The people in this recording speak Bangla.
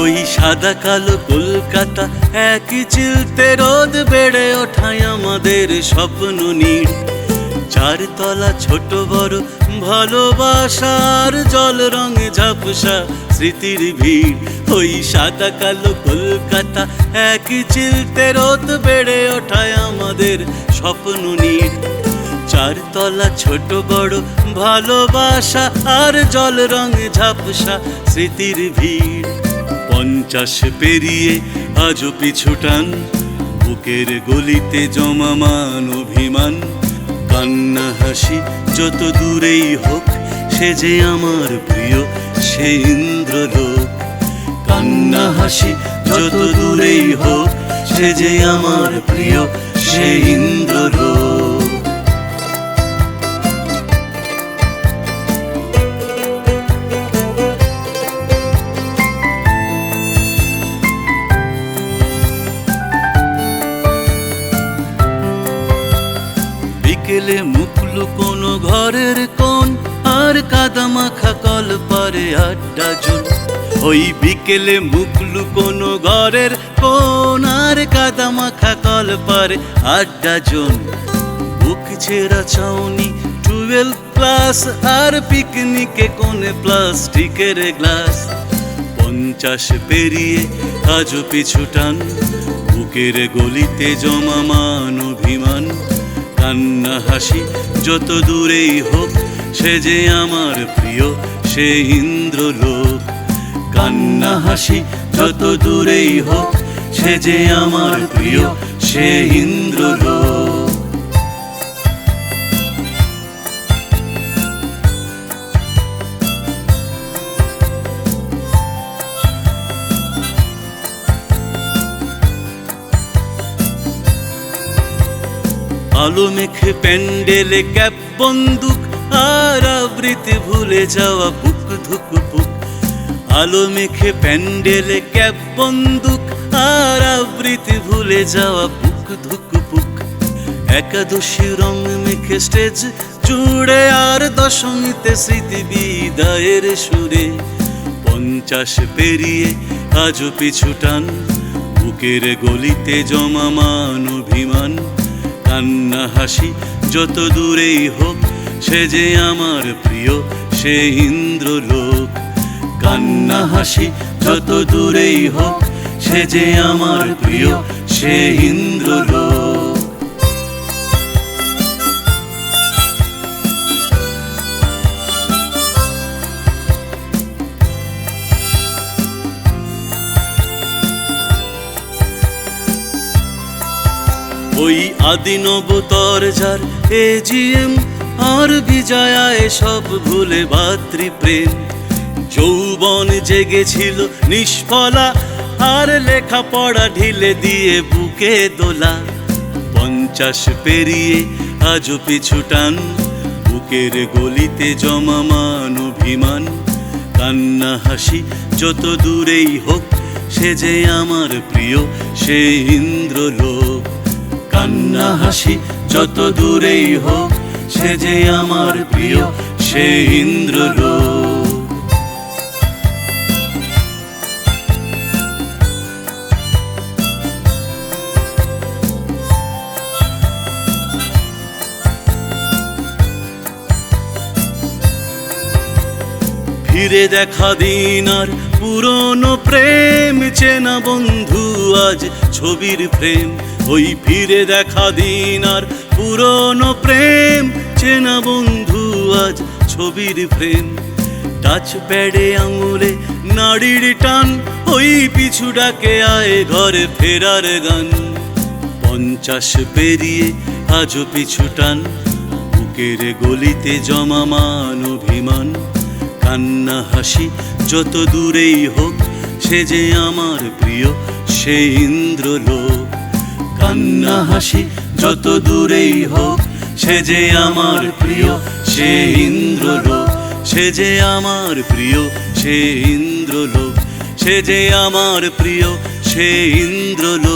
ওই সাদা কালো কলকাতা একই চিলতে রোদ বেড়ে ওঠায় আমাদের স্বপ্ন নীড়। চারতলা ছোট বড় ভালোবাসার জল রঙে ঝাপসা স্মৃতির ভিড়। ওই সাদা কালো কলকাতা একই চিলতে রোদ বেড়ে ওঠায় আমাদের স্বপ্ন নীড়। চারতলা ছোট বড় ভালোবাসা আর জল রঙে ঝাপসা স্মৃতির ভিড়। 50 পেরিয়ে আজও পিছু টান, বুকের গলিতে জমামান অভিমান। কান্না হাসি যত দূরেই হোক, সে যে আমার প্রিয় সে ইন্দ্রলোক। কান্না হাসি যত দূরেই হোক, সে যে আমার প্রিয় সে ইন্দ্রলোক। বিকেলে মুখ লুকোনো ঘরের কোণ, আর কাদা মাখা কল পারে আড্ডা জোন। ওই বিকেলে মুখ লুকোনো ঘরের কোণ, আর কাদা মাখা কল পারে আড্ডা জোন। বুক ছেঁড়া ছাউনি 12 ক্লাস, আর পিকনিকে কোণে প্লাস্টিকের গ্লাস। 50 পেরিয়ে আজও পিছু টান, বুকের গলিতে জমামান অভিমান। কান্না হাসি যত দূরেই হোক, সে যে আমার প্রিয় সে ইন্দ্রলোক। কান্না হাসি যত দূরেই হোক, সে যে আমার প্রিয় সে ইন্দ্রলোক। আলো মেখে প্যান্ডেলে ক্যাপ বন্দুক, আর আবৃত্তি ভুলে যাওয়া পুক ধুক পুক। আলো মেখে প্যান্ডেলে ক্যাপ বন্দুক, আর আবৃত্তি ভুলে যাওয়া পুক ধুক পুক। একাদশী রং মেখে স্টেজ জুড়ে, আর দশমীতে স্মৃতি বিদায়ের সুরে। 50 পেরিয়ে আজও পিছু টান, বুকের গলিতে জমামান অভিমান। কান্না হাসি যত দূরেই হোক, সে যে আমার প্রিয় সে ইন্দ্রলোক। কান্না হাসি যত দূরেই হোক, সে যে আমার প্রিয় সে ইন্দ্রলোক। ওই আদি নবতর যার এজিএম, আর বিজয়া এসব ভুলে ভাতৃপ্রেম। যৌবন জেগেছিল নিষ্ফলা, আর লেখাপড়া ঢিলে দিয়ে বুকে দোলা। 50 পেরিয়ে আজও পিছু টান, বুকের গলিতে জমামান অভিমান। কান্না হাসি যত দূরেই হোক, সে যে আমার প্রিয় সে ইন্দ্রলোক। কান্না হাসি যত দূরেই হোক, সে যে আমার প্রিয় সে ইন্দ্রলোক। ফিরে দেখা দিন আর পুরনো প্রেম, চেনা বন্ধু আজ ছবির ফ্রেম। ওই ফিরে দেখা দিন আর পুরনো প্রেম, চেনা বন্ধু আজ ছবির ফ্রেম। টাচ প্যাডে আঙুলে নাড়ির টান, ওই পিছু ডাকে আয় ঘরে ফেরার গান। 50 পেরিয়ে আজও পিছু টান, বুকের গলিতে জমামান অভিমান। কান্না হাসি যত দূরেই হোক, সে যে আমার প্রিয় সে ইন্দ্রলোক। কান্না হাসি যত দূরেই হোক, সে যে আমার প্রিয় সে ইন্দ্রলোক। সে যে আমার প্রিয় সে ইন্দ্রলোক, সে যে আমার প্রিয় সে ইন্দ্রলোক।